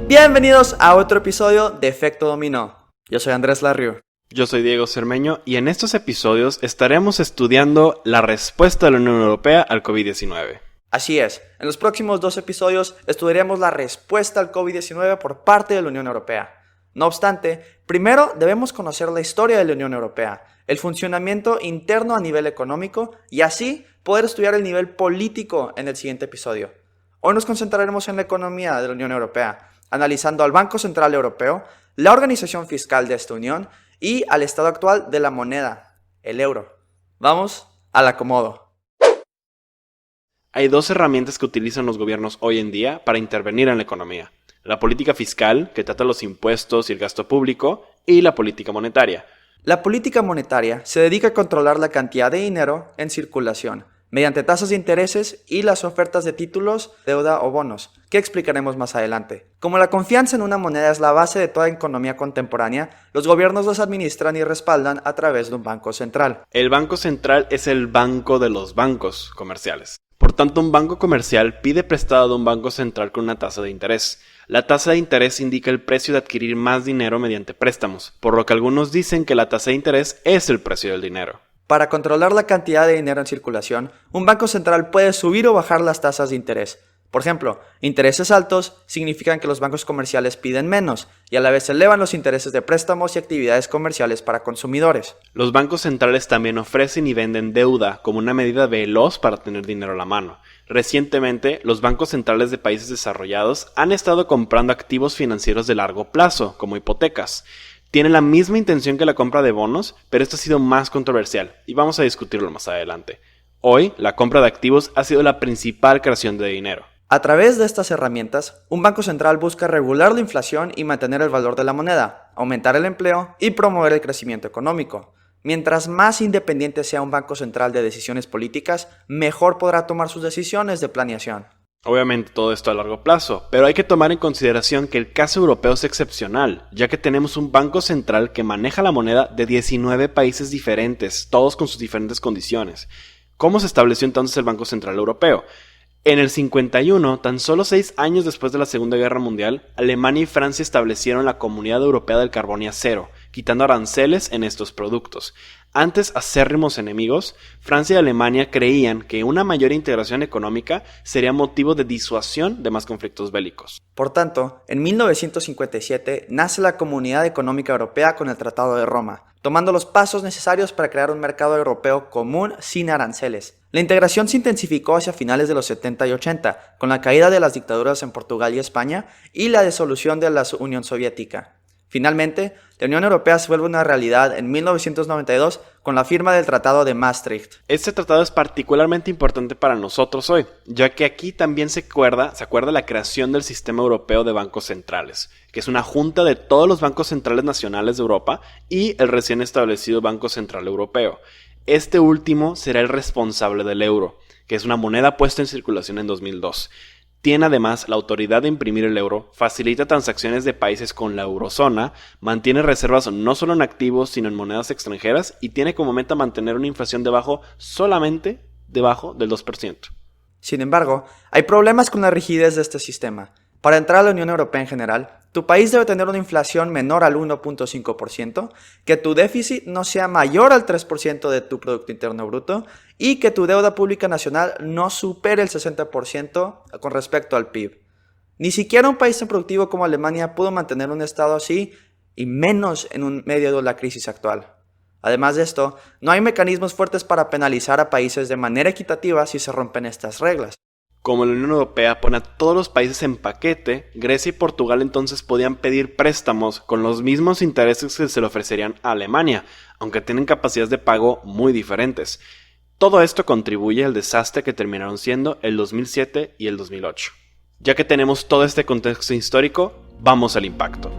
Bienvenidos a otro episodio de Efecto Dominó. Yo soy Andrés Larriu. Yo soy Diego Cermeño y en estos episodios estaremos estudiando la respuesta de la Unión Europea al COVID-19. Así es, en los próximos 2 episodios estudiaremos la respuesta al COVID-19 por parte de la Unión Europea. No obstante, primero debemos conocer la historia de la Unión Europea, el funcionamiento interno a nivel económico y así poder estudiar el nivel político en el siguiente episodio. Hoy nos concentraremos en la economía de la Unión Europea, analizando al Banco Central Europeo, la organización fiscal de esta unión y al estado actual de la moneda, el euro. Vamos al acomodo. Hay 2 herramientas que utilizan los gobiernos hoy en día para intervenir en la economía. La política fiscal, que trata los impuestos y el gasto público, y la política monetaria. La política monetaria se dedica a controlar la cantidad de dinero en circulación, mediante tasas de intereses y las ofertas de títulos, deuda o bonos, que explicaremos más adelante. Como la confianza en una moneda es la base de toda economía contemporánea, los gobiernos los administran y respaldan a través de un banco central. El banco central es el banco de los bancos comerciales. Por tanto, un banco comercial pide prestado de un banco central con una tasa de interés. La tasa de interés indica el precio de adquirir más dinero mediante préstamos, por lo que algunos dicen que la tasa de interés es el precio del dinero. Para controlar la cantidad de dinero en circulación, un banco central puede subir o bajar las tasas de interés. Por ejemplo, intereses altos significan que los bancos comerciales piden menos y a la vez elevan los intereses de préstamos y actividades comerciales para consumidores. Los bancos centrales también ofrecen y venden deuda como una medida veloz para tener dinero a la mano. Recientemente, los bancos centrales de países desarrollados han estado comprando activos financieros de largo plazo, como hipotecas. Tiene la misma intención que la compra de bonos, pero esto ha sido más controversial y vamos a discutirlo más adelante. Hoy, la compra de activos ha sido la principal creación de dinero. A través de estas herramientas, un banco central busca regular la inflación y mantener el valor de la moneda, aumentar el empleo y promover el crecimiento económico. Mientras más independiente sea un banco central de decisiones políticas, mejor podrá tomar sus decisiones de planeación. Obviamente todo esto a largo plazo, pero hay que tomar en consideración que el caso europeo es excepcional, ya que tenemos un banco central que maneja la moneda de 19 países diferentes, todos con sus diferentes condiciones. ¿Cómo se estableció entonces el Banco Central Europeo? En el 51, tan solo 6 años después de la Segunda Guerra Mundial, Alemania y Francia establecieron la Comunidad Europea del Carbón y Acero, quitando aranceles en estos productos. Antes acérrimos enemigos, Francia y Alemania creían que una mayor integración económica sería motivo de disuasión de más conflictos bélicos. Por tanto, en 1957 nace la Comunidad Económica Europea con el Tratado de Roma, tomando los pasos necesarios para crear un mercado europeo común sin aranceles. La integración se intensificó hacia finales de los 70 y 80, con la caída de las dictaduras en Portugal y España y la disolución de la Unión Soviética. Finalmente, la Unión Europea se vuelve una realidad en 1992 con la firma del Tratado de Maastricht. Este tratado es particularmente importante para nosotros hoy, ya que aquí también se acuerda la creación del Sistema Europeo de Bancos Centrales, que es una junta de todos los bancos centrales nacionales de Europa y el recién establecido Banco Central Europeo. Este último será el responsable del euro, que es una moneda puesta en circulación en 2002. Tiene además la autoridad de imprimir el euro, facilita transacciones de países con la eurozona, mantiene reservas no solo en activos sino en monedas extranjeras y tiene como meta mantener una inflación solamente debajo del 2%. Sin embargo, hay problemas con la rigidez de este sistema. Para entrar a la Unión Europea en general, tu país debe tener una inflación menor al 1.5%, que tu déficit no sea mayor al 3% de tu Producto Interno Bruto y que tu deuda pública nacional no supere el 60% con respecto al PIB. Ni siquiera un país tan productivo como Alemania pudo mantener un estado así y menos en medio de la crisis actual. Además de esto, no hay mecanismos fuertes para penalizar a países de manera equitativa si se rompen estas reglas. Como la Unión Europea pone a todos los países en paquete, Grecia y Portugal entonces podían pedir préstamos con los mismos intereses que se le ofrecerían a Alemania, aunque tienen capacidades de pago muy diferentes. Todo esto contribuye al desastre que terminaron siendo el 2007 y el 2008. Ya que tenemos todo este contexto histórico, vamos al impacto.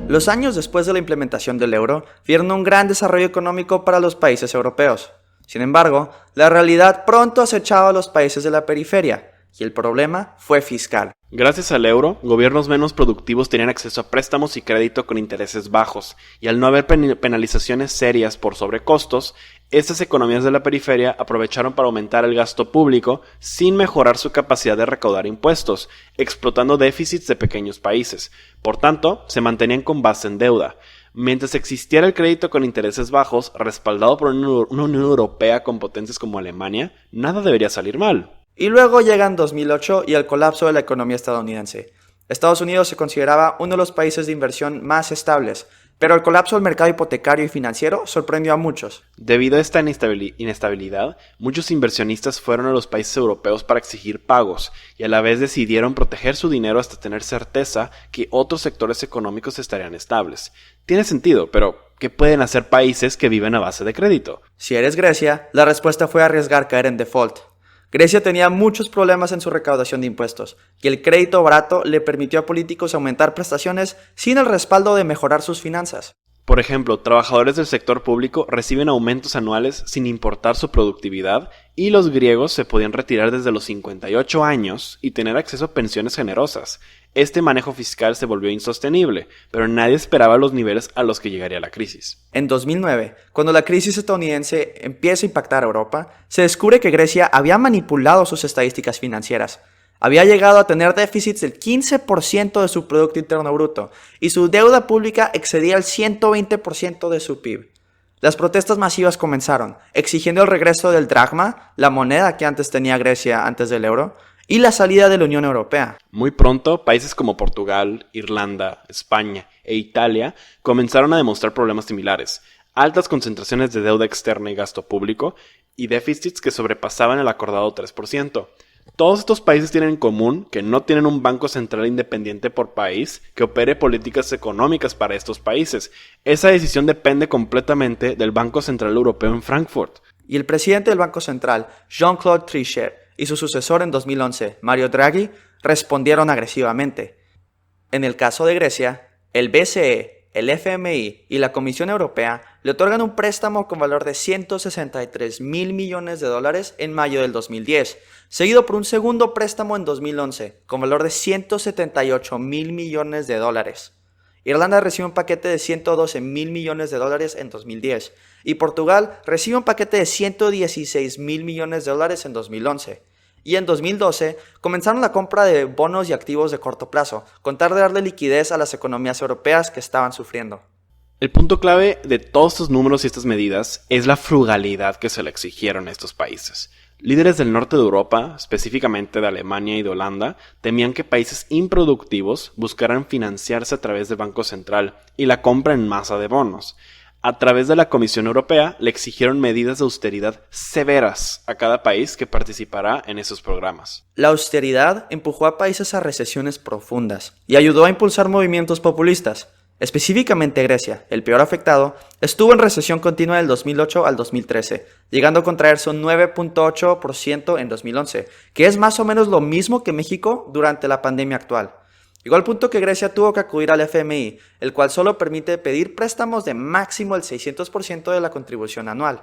Los años después de la implementación del euro vieron un gran desarrollo económico para los países europeos. Sin embargo, la realidad pronto acechaba a los países de la periferia, y el problema fue fiscal. Gracias al euro, gobiernos menos productivos tenían acceso a préstamos y crédito con intereses bajos, y al no haber penalizaciones serias por sobrecostos, estas economías de la periferia aprovecharon para aumentar el gasto público sin mejorar su capacidad de recaudar impuestos, explotando déficits de pequeños países. Por tanto, se mantenían con base en deuda. Mientras existiera el crédito con intereses bajos, respaldado por una Unión Europea con potencias como Alemania, nada debería salir mal. Y luego llegan 2008 y el colapso de la economía estadounidense. Estados Unidos se consideraba uno de los países de inversión más estables, pero el colapso del mercado hipotecario y financiero sorprendió a muchos. Debido a esta inestabilidad, muchos inversionistas fueron a los países europeos para exigir pagos y a la vez decidieron proteger su dinero hasta tener certeza que otros sectores económicos estarían estables. Tiene sentido, pero ¿qué pueden hacer países que viven a base de crédito? Si eres Grecia, la respuesta fue arriesgar caer en default. Grecia tenía muchos problemas en su recaudación de impuestos, y el crédito barato le permitió a políticos aumentar prestaciones sin el respaldo de mejorar sus finanzas. Por ejemplo, trabajadores del sector público reciben aumentos anuales sin importar su productividad, y los griegos se podían retirar desde los 58 años y tener acceso a pensiones generosas. Este manejo fiscal se volvió insostenible, pero nadie esperaba los niveles a los que llegaría la crisis. En 2009, cuando la crisis estadounidense empieza a impactar a Europa, se descubre que Grecia había manipulado sus estadísticas financieras. Había llegado a tener déficits del 15% de su Producto Interno Bruto, y su deuda pública excedía el 120% de su PIB. Las protestas masivas comenzaron, exigiendo el regreso del dracma, la moneda que antes tenía Grecia antes del euro, y la salida de la Unión Europea. Muy pronto, países como Portugal, Irlanda, España e Italia comenzaron a demostrar problemas similares, altas concentraciones de deuda externa y gasto público, y déficits que sobrepasaban el acordado 3%. Todos estos países tienen en común que no tienen un banco central independiente por país que opere políticas económicas para estos países. Esa decisión depende completamente del Banco Central Europeo en Frankfurt. Y el presidente del Banco Central, Jean-Claude Trichet, y su sucesor en 2011, Mario Draghi, respondieron agresivamente. En el caso de Grecia, el BCE, el FMI y la Comisión Europea le otorgan un préstamo con valor de $163 mil millones en mayo del 2010, seguido por un segundo préstamo en 2011 con valor de $178 mil millones. Irlanda recibe un paquete de $112 mil millones en 2010 y Portugal recibe un paquete de $116 mil millones en 2011. Y en 2012 comenzaron la compra de bonos y activos de corto plazo, con tal de darle liquidez a las economías europeas que estaban sufriendo. El punto clave de todos estos números y estas medidas es la frugalidad que se le exigieron a estos países. Líderes del norte de Europa, específicamente de Alemania y de Holanda, temían que países improductivos buscaran financiarse a través del Banco Central y la compra en masa de bonos. A través de la Comisión Europea le exigieron medidas de austeridad severas a cada país que participará en esos programas. La austeridad empujó a países a recesiones profundas y ayudó a impulsar movimientos populistas. Específicamente Grecia, el peor afectado, estuvo en recesión continua del 2008 al 2013, llegando a contraerse un 9.8% en 2011, que es más o menos lo mismo que México durante la pandemia actual. Llegó al punto que Grecia tuvo que acudir al FMI, el cual solo permite pedir préstamos de máximo el 600% de la contribución anual.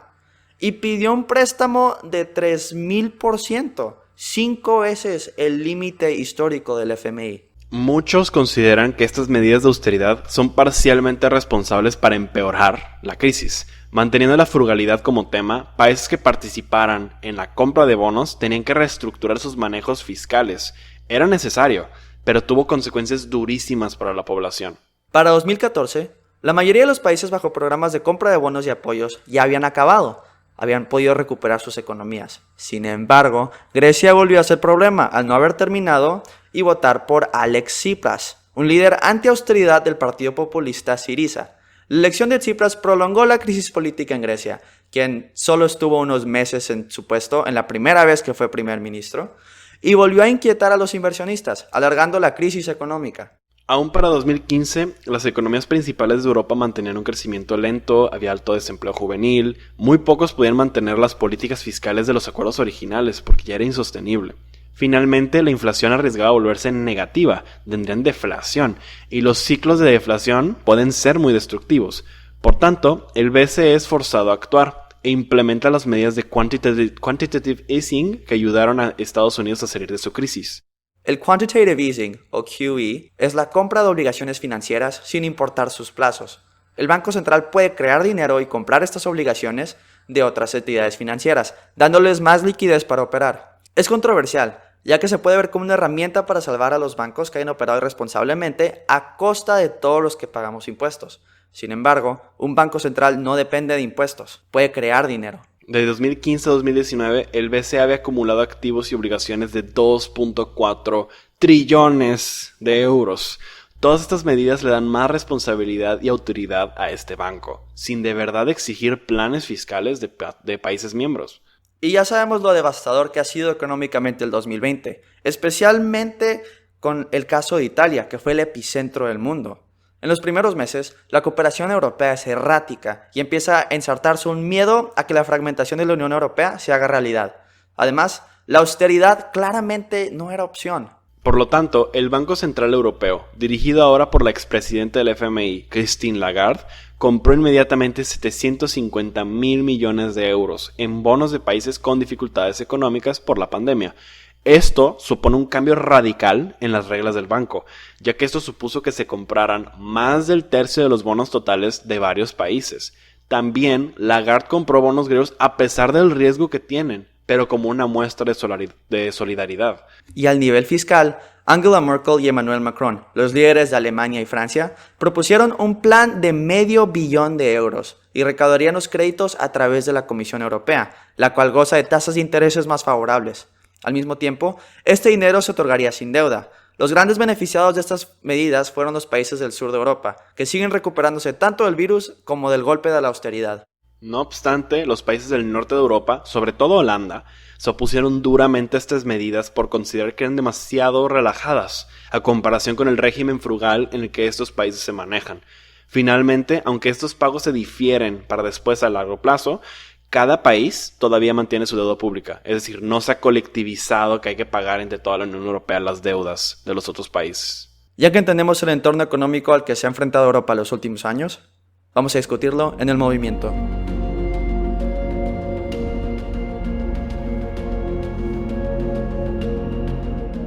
Y pidió un préstamo de 3.000%, 5 veces el límite histórico del FMI. Muchos consideran que estas medidas de austeridad son parcialmente responsables para empeorar la crisis. Manteniendo la frugalidad como tema, países que participaran en la compra de bonos tenían que reestructurar sus manejos fiscales. Era necesario, pero tuvo consecuencias durísimas para la población. Para 2014, la mayoría de los países bajo programas de compra de bonos y apoyos ya habían acabado. Habían podido recuperar sus economías. Sin embargo, Grecia volvió a ser problema al no haber terminado y votar por Alex Tsipras, un líder anti-austeridad del partido populista Syriza. La elección de Tsipras prolongó la crisis política en Grecia, quien solo estuvo unos meses en su puesto en la primera vez que fue primer ministro, y volvió a inquietar a los inversionistas, alargando la crisis económica. Aún para 2015, las economías principales de Europa mantenían un crecimiento lento, había alto desempleo juvenil, muy pocos podían mantener las políticas fiscales de los acuerdos originales porque ya era insostenible. Finalmente, la inflación arriesgaba a volverse negativa, tendrían deflación, y los ciclos de deflación pueden ser muy destructivos. Por tanto, el BCE es forzado a actuar. e implementa las medidas de quantitative easing que ayudaron a Estados Unidos a salir de su crisis. El quantitative easing, o QE, es la compra de obligaciones financieras sin importar sus plazos. El Banco Central puede crear dinero y comprar estas obligaciones de otras entidades financieras, dándoles más liquidez para operar. Es controversial, ya que se puede ver como una herramienta para salvar a los bancos que hayan operado irresponsablemente a costa de todos los que pagamos impuestos. Sin embargo, un banco central no depende de impuestos, puede crear dinero. De 2015 a 2019, el BCE había acumulado activos y obligaciones de 2.4 trillones de euros. Todas estas medidas le dan más responsabilidad y autoridad a este banco, sin de verdad exigir planes fiscales de países miembros. Y ya sabemos lo devastador que ha sido económicamente el 2020, especialmente con el caso de Italia, que fue el epicentro del mundo. En los primeros meses, la cooperación europea es errática y empieza a ensartarse un miedo a que la fragmentación de la Unión Europea se haga realidad. Además, la austeridad claramente no era opción. Por lo tanto, el Banco Central Europeo, dirigido ahora por la expresidenta del FMI, Christine Lagarde, compró inmediatamente 750.000 millones de euros en bonos de países con dificultades económicas por la pandemia. Esto supone un cambio radical en las reglas del banco, ya que esto supuso que se compraran más del tercio de los bonos totales de varios países. También, Lagarde compró bonos griegos a pesar del riesgo que tienen, pero como una muestra de solidaridad. Y al nivel fiscal, Angela Merkel y Emmanuel Macron, los líderes de Alemania y Francia, propusieron un plan de $500 millones de euros y recaudarían los créditos a través de la Comisión Europea, la cual goza de tasas de intereses más favorables. Al mismo tiempo, este dinero se otorgaría sin deuda. Los grandes beneficiados de estas medidas fueron los países del sur de Europa, que siguen recuperándose tanto del virus como del golpe de la austeridad. No obstante, los países del norte de Europa, sobre todo Holanda, se opusieron duramente a estas medidas por considerar que eran demasiado relajadas, a comparación con el régimen frugal en el que estos países se manejan. Finalmente, aunque estos pagos se difieren para después a largo plazo, cada país todavía mantiene su deuda pública, es decir, no se ha colectivizado que hay que pagar entre toda la Unión Europea las deudas de los otros países. Ya que entendemos el entorno económico al que se ha enfrentado Europa en los últimos años, vamos a discutirlo en el movimiento.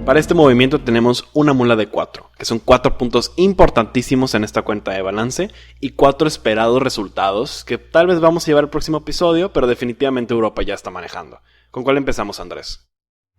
Para este movimiento tenemos una mula de 4, que son 4 puntos importantísimos en esta cuenta de balance y 4 esperados resultados que tal vez vamos a llevar al próximo episodio, pero definitivamente Europa ya está manejando. ¿Con cuál empezamos, Andrés?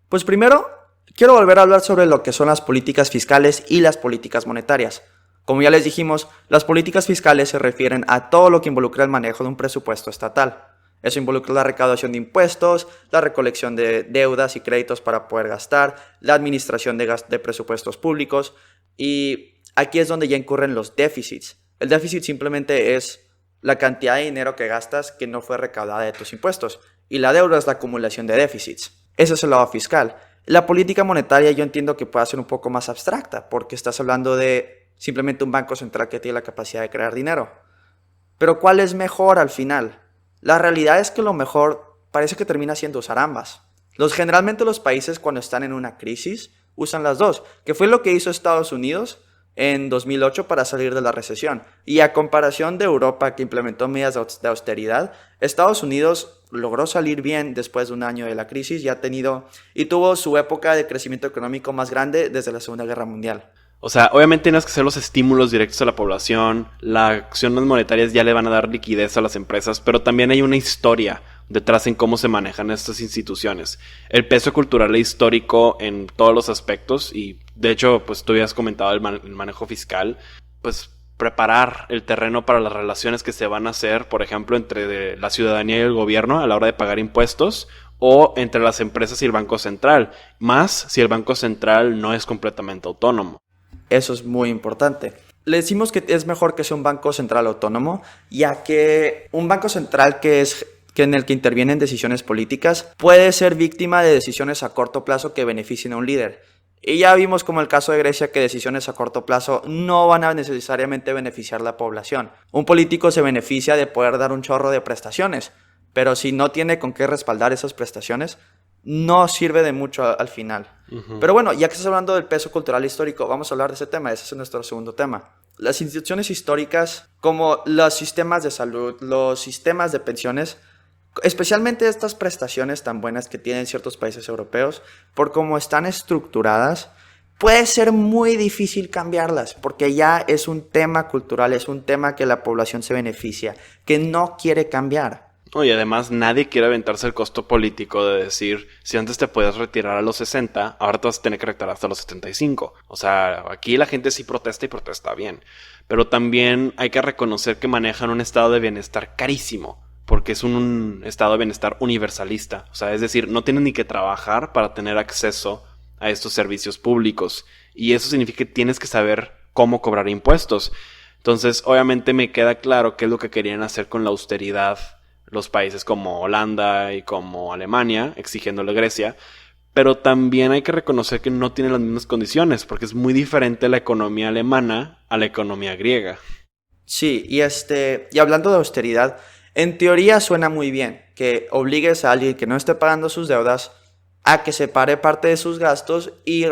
Pues primero, quiero volver a hablar sobre lo que son las políticas fiscales y las políticas monetarias. Como ya les dijimos, las políticas fiscales se refieren a todo lo que involucra el manejo de un presupuesto estatal. Eso involucra la recaudación de impuestos, la recolección de deudas y créditos para poder gastar, la administración de presupuestos públicos, y aquí es donde ya incurren los déficits. El déficit simplemente es la cantidad de dinero que gastas que no fue recaudada de tus impuestos, y la deuda es la acumulación de déficits. Ese es el lado fiscal. La política monetaria yo entiendo que puede ser un poco más abstracta, porque estás hablando de simplemente un banco central que tiene la capacidad de crear dinero. Pero ¿cuál es mejor al final? La realidad es que lo mejor parece que termina siendo usar ambas. Generalmente los países cuando están en una crisis usan las dos, que fue lo que hizo Estados Unidos en 2008 para salir de la recesión. Y a comparación de Europa, que implementó medidas de austeridad, Estados Unidos logró salir bien después de un año de la crisis y tuvo su época de crecimiento económico más grande desde la Segunda Guerra Mundial. O sea, obviamente tienes que hacer los estímulos directos a la población, las acciones monetarias ya le van a dar liquidez a las empresas, pero también hay una historia detrás en cómo se manejan estas instituciones. El peso cultural e histórico en todos los aspectos y, de hecho, pues tú habías comentado el manejo fiscal, pues preparar el terreno para las relaciones que se van a hacer, por ejemplo, entre la ciudadanía y el gobierno a la hora de pagar impuestos, o entre las empresas y el Banco Central, más si el Banco Central no es completamente autónomo. Eso es muy importante. Le decimos que es mejor que sea un banco central autónomo, ya que un banco central en el que intervienen decisiones políticas puede ser víctima de decisiones a corto plazo que beneficien a un líder. Y ya vimos como el caso de Grecia que decisiones a corto plazo no van a necesariamente beneficiar a la población. Un político se beneficia de poder dar un chorro de prestaciones, pero si no tiene con qué respaldar esas prestaciones, no sirve de mucho al final. Pero bueno, ya que estás hablando del peso cultural histórico, vamos a hablar de ese tema. Ese es nuestro segundo tema. Las instituciones históricas, como los sistemas de salud, los sistemas de pensiones, Especialmente estas prestaciones tan buenas que tienen ciertos países europeos, por cómo están estructuradas, puede ser muy difícil cambiarlas, porque ya es un tema cultural, es un tema que la población se beneficia, que no quiere cambiar. No, y además nadie quiere aventarse el costo político de decir, si antes te podías retirar a los 60, ahora te vas a tener que retirar hasta los 75. O sea, aquí la gente sí protesta y protesta bien. Pero también hay que reconocer que manejan un estado de bienestar carísimo, porque es un estado de bienestar universalista. O sea, es decir, no tienes ni que trabajar para tener acceso a estos servicios públicos. Y eso significa que tienes que saber cómo cobrar impuestos. Entonces, obviamente me queda claro qué es lo que querían hacer con la austeridad los países como Holanda y como Alemania, exigiéndole a Grecia, pero también hay que reconocer que no tienen las mismas condiciones, porque es muy diferente la economía alemana a la economía griega. Sí, y hablando de austeridad, en teoría suena muy bien que obligues a alguien que no esté pagando sus deudas a que separe parte de sus gastos y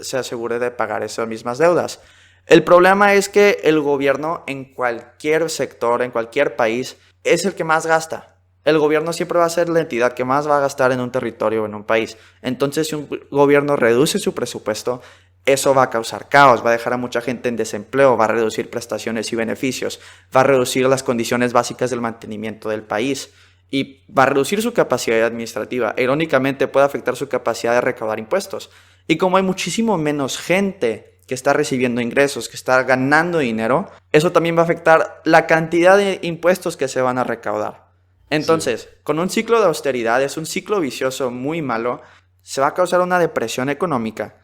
se asegure de pagar esas mismas deudas. El problema es que el gobierno en cualquier sector, en cualquier país, es el que más gasta. El gobierno siempre va a ser la entidad que más va a gastar en un territorio o en un país. Entonces, si un gobierno reduce su presupuesto, eso va a causar caos, va a dejar a mucha gente en desempleo, va a reducir prestaciones y beneficios, va a reducir las condiciones básicas del mantenimiento del país y va a reducir su capacidad administrativa. Irónicamente, puede afectar su capacidad de recaudar impuestos. Y como hay muchísimo menos gente que está recibiendo ingresos, que está ganando dinero, eso también va a afectar la cantidad de impuestos que se van a recaudar. Entonces, sí, con un ciclo de austeridad, es un ciclo vicioso muy malo, se va a causar una depresión económica.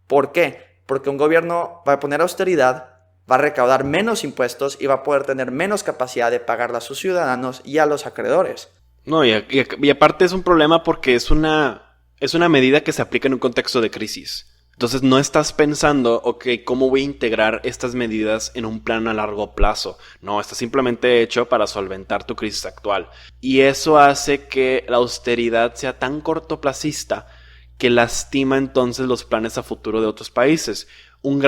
¿Por qué? Porque un gobierno va a poner austeridad, va a recaudar menos impuestos y va a poder tener menos capacidad de pagarle a sus ciudadanos y a los acreedores. No, y aparte es un problema porque es una medida que se aplica en un contexto de crisis. Entonces no estás pensando, ok, ¿cómo voy a integrar estas medidas en un plan a largo plazo? No, está simplemente hecho para solventar tu crisis actual. Y eso hace que la austeridad sea tan cortoplacista que lastima entonces los planes a futuro de otros países. Un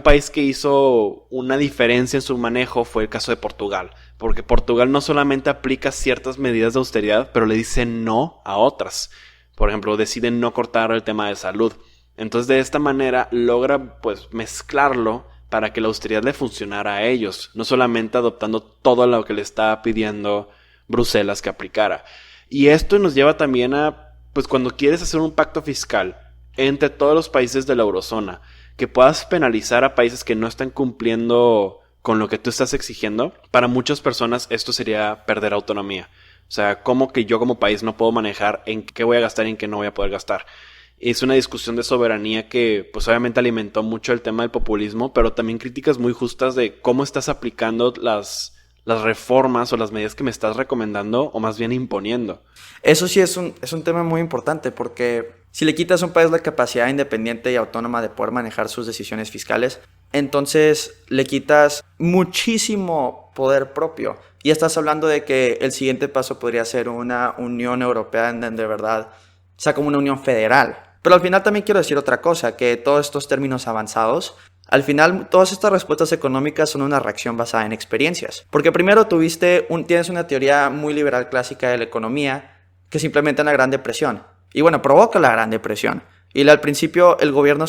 país que hizo una diferencia en su manejo fue el caso de Portugal, porque Portugal no solamente aplica ciertas medidas de austeridad, pero le dice no a otras. Por ejemplo, deciden no cortar el tema de salud. Entonces de esta manera logra pues mezclarlo para que la austeridad le funcionara a ellos, no solamente adoptando todo lo que le estaba pidiendo Bruselas que aplicara. Y esto nos lleva también a pues cuando quieres hacer un pacto fiscal entre todos los países de la eurozona, que puedas penalizar a países que no están cumpliendo con lo que tú estás exigiendo, para muchas personas esto sería perder autonomía. O sea, ¿cómo que yo como país no puedo manejar en qué voy a gastar y en qué no voy a poder gastar? Es una discusión de soberanía que pues obviamente alimentó mucho el tema del populismo, pero también críticas muy justas de cómo estás aplicando las reformas o las medidas que me estás recomendando o más bien imponiendo. Eso sí es un tema muy importante porque si le quitas a un país la capacidad independiente y autónoma de poder manejar sus decisiones fiscales, entonces le quitas muchísimo poder propio. Y estás hablando de que el siguiente paso podría ser una Unión Europea en donde de verdad sea como una unión federal. Pero al final también quiero decir otra cosa, que todos estos términos avanzados, al final todas estas respuestas económicas son una reacción basada en experiencias. Porque primero tienes una teoría muy liberal clásica de la economía que se implementa en la Gran Depresión. Y bueno, provoca la Gran Depresión. Y al principio el gobierno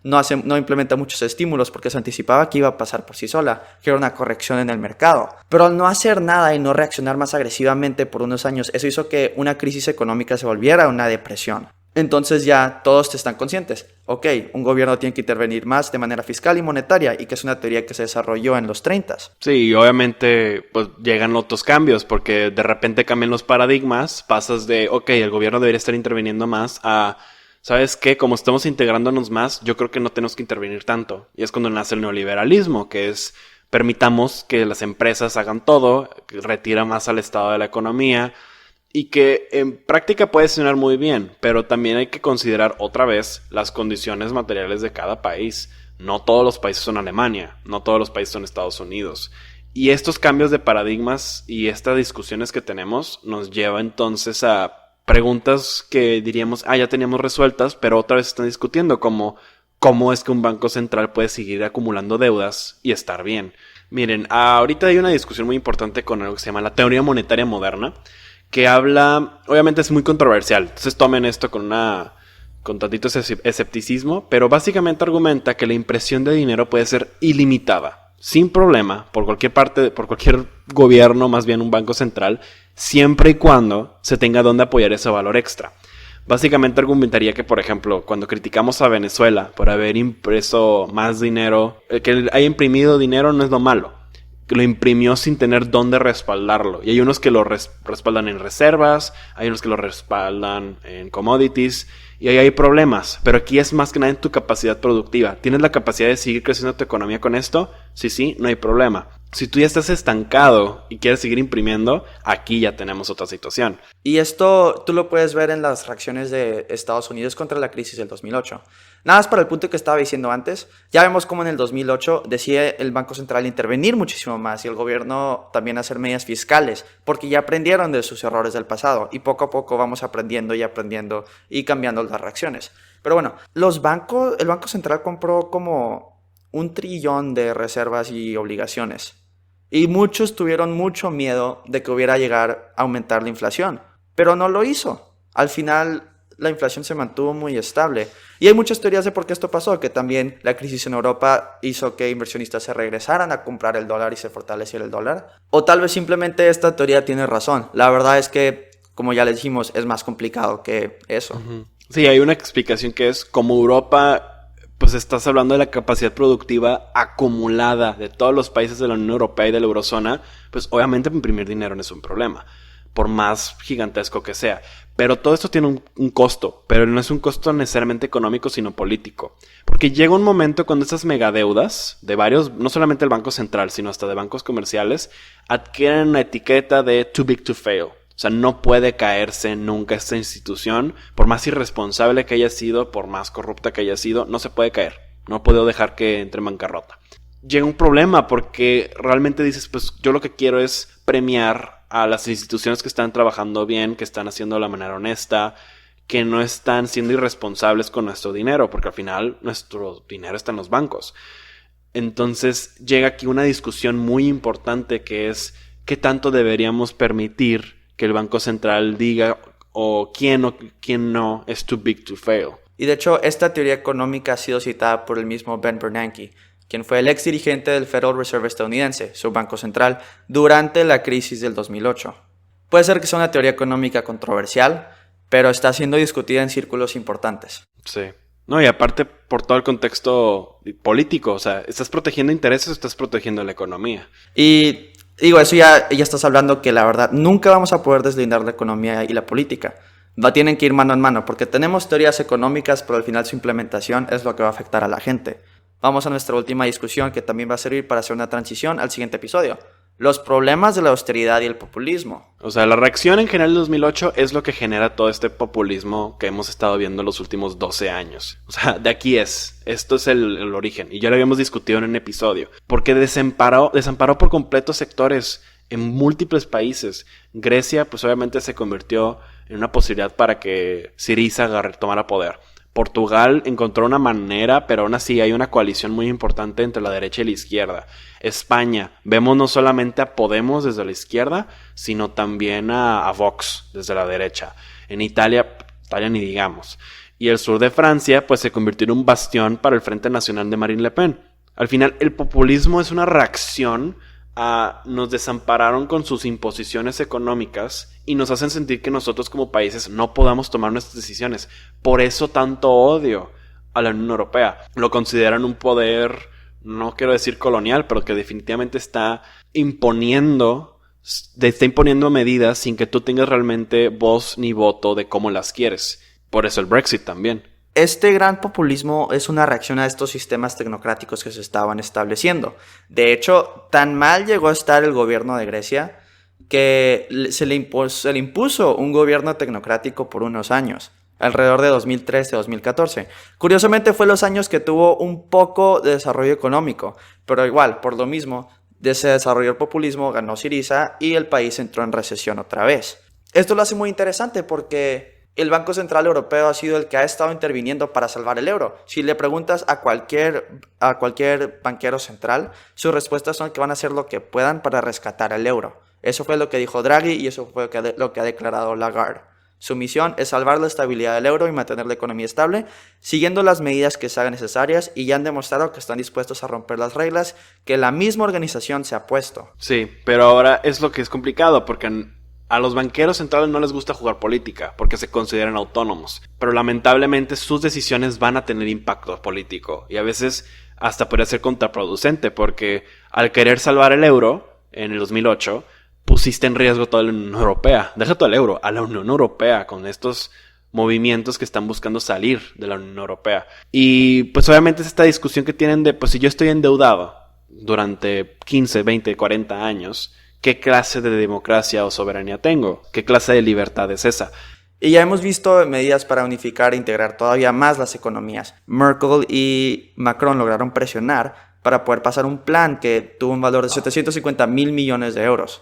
no implementa muchos estímulos porque se anticipaba que iba a pasar por sí sola, que era una corrección en el mercado. Pero al no hacer nada y no reaccionar más agresivamente por unos años, eso hizo que una crisis económica se volviera una depresión. Entonces ya todos están conscientes. Ok, un gobierno tiene que intervenir más de manera fiscal y monetaria y que es una teoría que se desarrolló en los 30s. Sí, y obviamente pues llegan otros cambios porque de repente cambian los paradigmas, pasas de, ok, el gobierno debería estar interviniendo más a, ¿sabes qué? Como estamos integrándonos más, yo creo que no tenemos que intervenir tanto. Y es cuando nace el neoliberalismo, que es permitamos que las empresas hagan todo, que retira más al estado de la economía. Y que en práctica puede sonar muy bien, pero también hay que considerar otra vez las condiciones materiales de cada país. No todos los países son Alemania, no todos los países son Estados Unidos. Y estos cambios de paradigmas y estas discusiones que tenemos nos lleva entonces a preguntas que diríamos, ya teníamos resueltas, pero otra vez están discutiendo como cómo es que un banco central puede seguir acumulando deudas y estar bien. Miren, ahorita hay una discusión muy importante con algo que se llama la teoría monetaria moderna, que habla, obviamente es muy controversial, entonces tomen esto con tantito escepticismo, pero básicamente argumenta que la impresión de dinero puede ser ilimitada, sin problema, por cualquier gobierno, más bien un banco central, siempre y cuando se tenga donde apoyar ese valor extra. Básicamente argumentaría que, por ejemplo, cuando criticamos a Venezuela por haber impreso más dinero, que haya imprimido dinero no es lo malo, que lo imprimió sin tener dónde respaldarlo. Y hay unos que lo respaldan en reservas, hay unos que lo respaldan en commodities, y ahí hay problemas. Pero aquí es más que nada en tu capacidad productiva. ¿Tienes la capacidad de seguir creciendo tu economía con esto? Sí, no hay problema. Si tú ya estás estancado y quieres seguir imprimiendo, aquí ya tenemos otra situación. Y esto tú lo puedes ver en las reacciones de Estados Unidos contra la crisis del 2008. Nada más para el punto que estaba diciendo antes, ya vemos cómo en el 2008 decide el Banco Central intervenir muchísimo más y el gobierno también hacer medidas fiscales, porque ya aprendieron de sus errores del pasado y poco a poco vamos aprendiendo y cambiando las reacciones. Pero bueno, el Banco Central compró como 1 trillón de reservas y obligaciones. Y muchos tuvieron mucho miedo de que hubiera llegar a aumentar la inflación, pero no lo hizo. Al final, la inflación se mantuvo muy estable. Y hay muchas teorías de por qué esto pasó, que también la crisis en Europa hizo que inversionistas se regresaran a comprar el dólar y se fortaleciera el dólar. O tal vez simplemente esta teoría tiene razón. La verdad es que, como ya les dijimos, es más complicado que eso. Sí, hay una explicación que es como Europa, pues estás hablando de la capacidad productiva acumulada de todos los países de la Unión Europea y de la Eurozona, pues obviamente imprimir dinero no es un problema, por más gigantesco que sea. Pero todo esto tiene un costo, pero no es un costo necesariamente económico, sino político. Porque llega un momento cuando esas megadeudas de varios, no solamente el Banco Central, sino hasta de bancos comerciales, adquieren una etiqueta de too big to fail. O sea, no puede caerse nunca esta institución, por más irresponsable que haya sido, por más corrupta que haya sido, no se puede caer. No puedo dejar que entre en bancarrota. Llega un problema porque realmente dices, pues yo lo que quiero es premiar a las instituciones que están trabajando bien, que están haciendo de la manera honesta, que no están siendo irresponsables con nuestro dinero, porque al final nuestro dinero está en los bancos. Entonces llega aquí una discusión muy importante que es ¿qué tanto deberíamos permitir que el Banco Central diga o quién no es too big to fail? Y de hecho, esta teoría económica ha sido citada por el mismo Ben Bernanke, quien fue el ex dirigente del Federal Reserve estadounidense, su banco central, durante la crisis del 2008. Puede ser que sea una teoría económica controversial, pero está siendo discutida en círculos importantes. Sí. No, y aparte por todo el contexto político, o sea, ¿estás protegiendo intereses o estás protegiendo la economía? Y digo, eso ya estás hablando que la verdad nunca vamos a poder deslindar la economía y la política. Tienen que ir mano en mano, porque tenemos teorías económicas, pero al final su implementación es lo que va a afectar a la gente. Vamos a nuestra última discusión, que también va a servir para hacer una transición al siguiente episodio. Los problemas de la austeridad y el populismo. O sea, la reacción en general del 2008 es lo que genera todo este populismo que hemos estado viendo los últimos 12 años. O sea, de aquí esto es el origen. Y ya lo habíamos discutido en un episodio. Porque desamparó por completo sectores en múltiples países. Grecia, pues obviamente se convirtió en una posibilidad para que Syriza tomara poder. Portugal encontró una manera, pero aún así hay una coalición muy importante entre la derecha y la izquierda. España, vemos no solamente a Podemos desde la izquierda, sino también a Vox desde la derecha. En Italia ni digamos. Y el sur de Francia, pues se convirtió en un bastión para el Frente Nacional de Marine Le Pen. Al final, el populismo es una reacción a nos desampararon con sus imposiciones económicas y nos hacen sentir que nosotros como países no podamos tomar nuestras decisiones. Por eso tanto odio a la Unión Europea. Lo consideran un poder, no quiero decir colonial, pero que definitivamente está imponiendo medidas sin que tú tengas realmente voz ni voto de cómo las quieres. Por eso el Brexit también. Este gran populismo es una reacción a estos sistemas tecnocráticos que se estaban estableciendo. De hecho, tan mal llegó a estar el gobierno de Grecia que se le impuso un gobierno tecnocrático por unos años, alrededor de 2013-2014. Curiosamente fue los años que tuvo un poco de desarrollo económico, pero igual, por lo mismo, de ese desarrollo del populismo ganó Syriza y el país entró en recesión otra vez. Esto lo hace muy interesante porque el Banco Central Europeo ha sido el que ha estado interviniendo para salvar el euro. Si le preguntas a cualquier banquero central, sus respuestas son que van a hacer lo que puedan para rescatar el euro. Eso fue lo que dijo Draghi y eso fue lo que ha declarado Lagarde. Su misión es salvar la estabilidad del euro y mantener la economía estable, siguiendo las medidas que se hagan necesarias, y ya han demostrado que están dispuestos a romper las reglas que la misma organización se ha puesto. Sí, pero ahora es lo que es complicado, porque a los banqueros centrales no les gusta jugar política, porque se consideran autónomos, pero lamentablemente sus decisiones van a tener impacto político, y a veces hasta podría ser contraproducente, porque al querer salvar el euro en el 2008, pusiste en riesgo toda la Unión Europea. Deja todo el euro, a la Unión Europea, con estos movimientos que están buscando salir de la Unión Europea. Y pues obviamente es esta discusión que tienen de, pues si yo estoy endeudado durante 15, 20, 40 años, ¿qué clase de democracia o soberanía tengo? ¿Qué clase de libertad es esa? Y ya hemos visto medidas para unificar e integrar todavía más las economías. Merkel y Macron lograron presionar para poder pasar un plan que tuvo un valor de 750.000 millones de euros.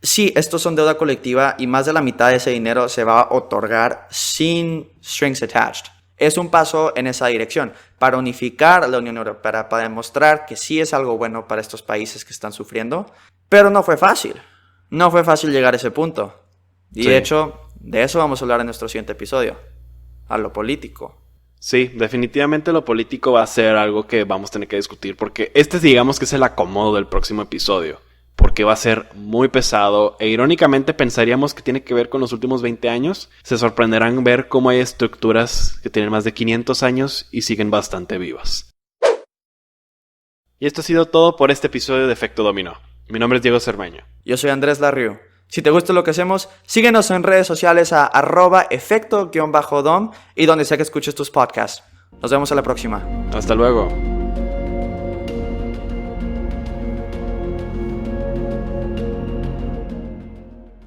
Sí, estos son deuda colectiva y más de la mitad de ese dinero se va a otorgar sin strings attached. Es un paso en esa dirección, para unificar la Unión Europea, para demostrar que sí es algo bueno para estos países que están sufriendo, pero no fue fácil. No fue fácil llegar a ese punto. Y de hecho, de eso vamos a hablar en nuestro siguiente episodio, a lo político. Sí, definitivamente lo político va a ser algo que vamos a tener que discutir, porque digamos que es el acomodo del próximo episodio. Porque va a ser muy pesado e irónicamente pensaríamos que tiene que ver con los últimos 20 años. Se sorprenderán ver cómo hay estructuras que tienen más de 500 años y siguen bastante vivas. Y esto ha sido todo por este episodio de Efecto Dominó. Mi nombre es Diego Cermeño. Yo soy Andrés Larriu. Si te gusta lo que hacemos, síguenos en redes sociales a @efecto_dom y donde sea que escuches tus podcasts. Nos vemos a la próxima. Hasta luego.